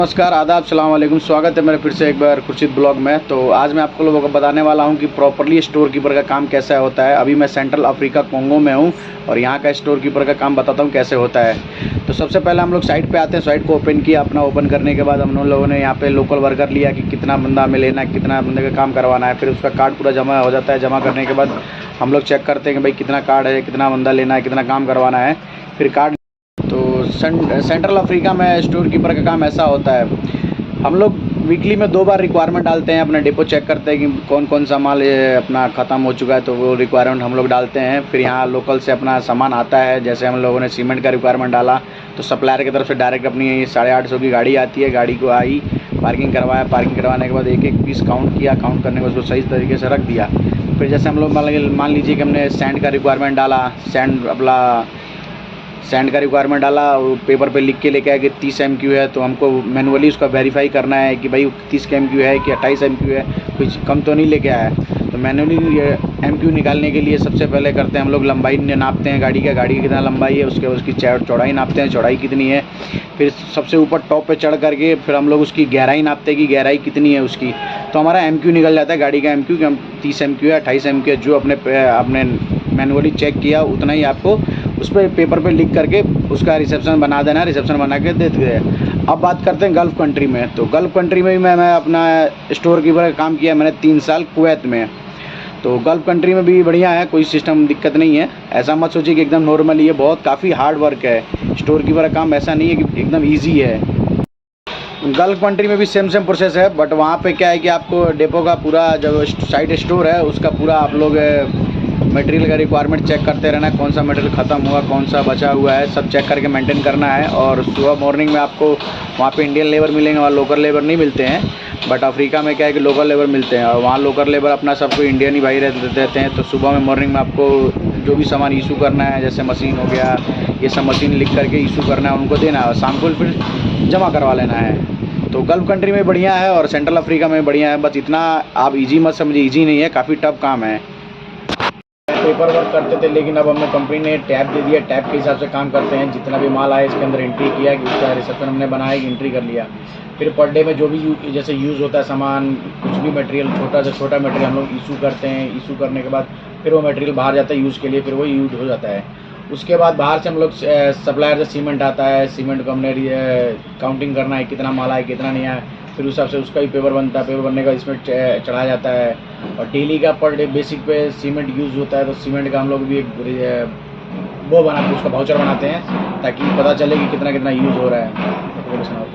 नमस्कार, आदाब, सलाम वालेकुम। स्वागत है मेरे फिर से एक बार खुर्शीद ब्लॉग में। तो आज मैं आपको लोगों को बताने वाला हूं कि प्रॉपरली स्टोर कीपर का काम कैसा होता है। अभी मैं सेंट्रल अफ्रीका कोंगो में हूं और यहां का स्टोर कीपर का काम बताता हूं कैसे होता है। तो सबसे पहले हम लोग साइट पे आते हैं। साइट को ओपन किया। अपना ओपन करने के बाद हम लोगों ने यहां पे लोकल वर्कर लिया कि कितना बंदा हमें लेना है, कितना बंदे का काम करवाना है। फिर उसका कार्ड पूरा जमा हो जाता है। जमा करने के बाद हम लोग चेक करते हैं कि भाई कितना कार्ड है, कितना बंदा लेना है, कितना काम करवाना है। फिर कार्ड सेंट्रल अफ्रीका में स्टोर कीपर का काम ऐसा होता है। हम लोग वीकली में 2 बार रिक्वायरमेंट डालते हैं। अपना डिपो चेक करते हैं कि कौन कौन सा माल अपना ख़त्म हो चुका है, तो वो रिक्वायरमेंट हम लोग डालते हैं। फिर यहाँ लोकल से अपना सामान आता है। जैसे हम लोगों ने सीमेंट का रिक्वायरमेंट डाला तो सप्लायर की तरफ से डायरेक्ट अपनी 850 की गाड़ी आती है। गाड़ी को आई, पार्किंग करवाया। पार्किंग करवाने के बाद एक एक पीस काउंट किया। काउंट करने के बाद उसको सही तरीके से रख दिया। फिर जैसे हम लोग मान लीजिए कि हमने सैंड का रिक्वायरमेंट डाला। सैंड का रिक्वायरमेंट डाला, पेपर पे लिख के लेके आया कि 30 MQ है। तो हमको मैनुअली उसका वेरीफाई करना है कि भाई 30 MQ है कि 28 MQ है, कुछ कम तो नहीं लेके आया है। तो मैनुअली MQ निकालने के लिए सबसे पहले करते हैं हम लोग लंबाई नापते हैं गाड़ी की कितना लंबाई है, उसकी चौड़ाई नापते हैं, चौड़ाई कितनी है। फिर सबसे ऊपर टॉप पे चढ़ करके फिर हम लोग उसकी गहराई नापते हैं कि गहराई कितनी है उसकी। तो हमारा MQ निकल जाता है गाड़ी का MQ कि हम 30 MQ है, 28 MQ है। जो अपने मैनुअली चेक किया उतना ही आपको उस पर पेपर पे लिख करके उसका रिसेप्शन बना देना है। रिसेप्शन बना के दे देते हैं। अब बात करते हैं गल्फ़ कंट्री में। तो गल्फ़ कंट्री में भी मैं अपना स्टोर कीपर का काम किया मैंने 3 साल कुवैत में। तो गल्फ़ कंट्री में भी बढ़िया है, कोई सिस्टम दिक्कत नहीं है। ऐसा मत सोचिए कि एकदम नॉर्मल ही है, बहुत काफ़ी हार्ड वर्क है। स्टोर कीपर का काम ऐसा नहीं है कि एकदम ईजी है। गल्फ़ कंट्री में भी सेम प्रोसेस है, बट वहाँ पे क्या है कि आपको डेपो का पूरा जो साइड स्टोर है उसका पूरा आप लोग मटेरियल का रिक्वायरमेंट चेक करते रहना है। कौन सा मटेरियल ख़त्म हुआ, कौन सा बचा हुआ है, सब चेक करके मेंटेन करना है। और सुबह मॉर्निंग में आपको वहाँ पे इंडियन लेबर मिलेंगे, वहाँ लोकल लेबर नहीं मिलते हैं। बट अफ्रीका में क्या है कि लोकल लेबर मिलते हैं और वहाँ लोकल लेबर अपना सबको इंडियन ही भाई रहते हैं। तो सुबह में मॉर्निंग में आपको जो भी सामान इशू करना है, जैसे मशीन हो गया, ये सब मशीन लिख करके इशू करना है, उनको देना है और शाम को फिर जमा करवा लेना है। तो गल्फ़ कंट्री में बढ़िया है और सेंट्रल अफ्रीका में बढ़िया है। बस इतना आप ईजी मत समझिए, ईजी नहीं है, काफ़ी टफ काम है। पेपर वर्क करते थे, लेकिन अब हमें कंपनी ने टैब दे दिया। टैब के हिसाब से काम करते हैं। जितना भी माल आया इसके अंदर एंट्री किया कि उसका रिसेप्शन हमने बनाया कि एंट्री कर लिया। फिर पर डे में जो भी जैसे यूज़ होता है सामान, कुछ भी मटेरियल, छोटा से छोटा मटेरियल हम लोग इशू करते हैं। इशू करने के बाद फिर वो मटेरियल बाहर जाता है यूज़ के लिए, फिर वो यूज़ हो जाता है। उसके बाद बाहर से हम लोग सप्लायर से सीमेंट आता है। सीमेंट को हमने काउंटिंग करना है, कितना माल आया कितना नहीं आया। फिर उस हिसाब से उसका भी पेपर बनता है। पेपर बनने का इसमें चढ़ाया जाता है और डेली का पर डे बेसिक पे सीमेंट यूज़ होता है। तो सीमेंट का हम लोग भी एक वो बनाते हैं, उसका वाउचर बनाते हैं ताकि पता चले कि कितना कितना यूज़ हो रहा है।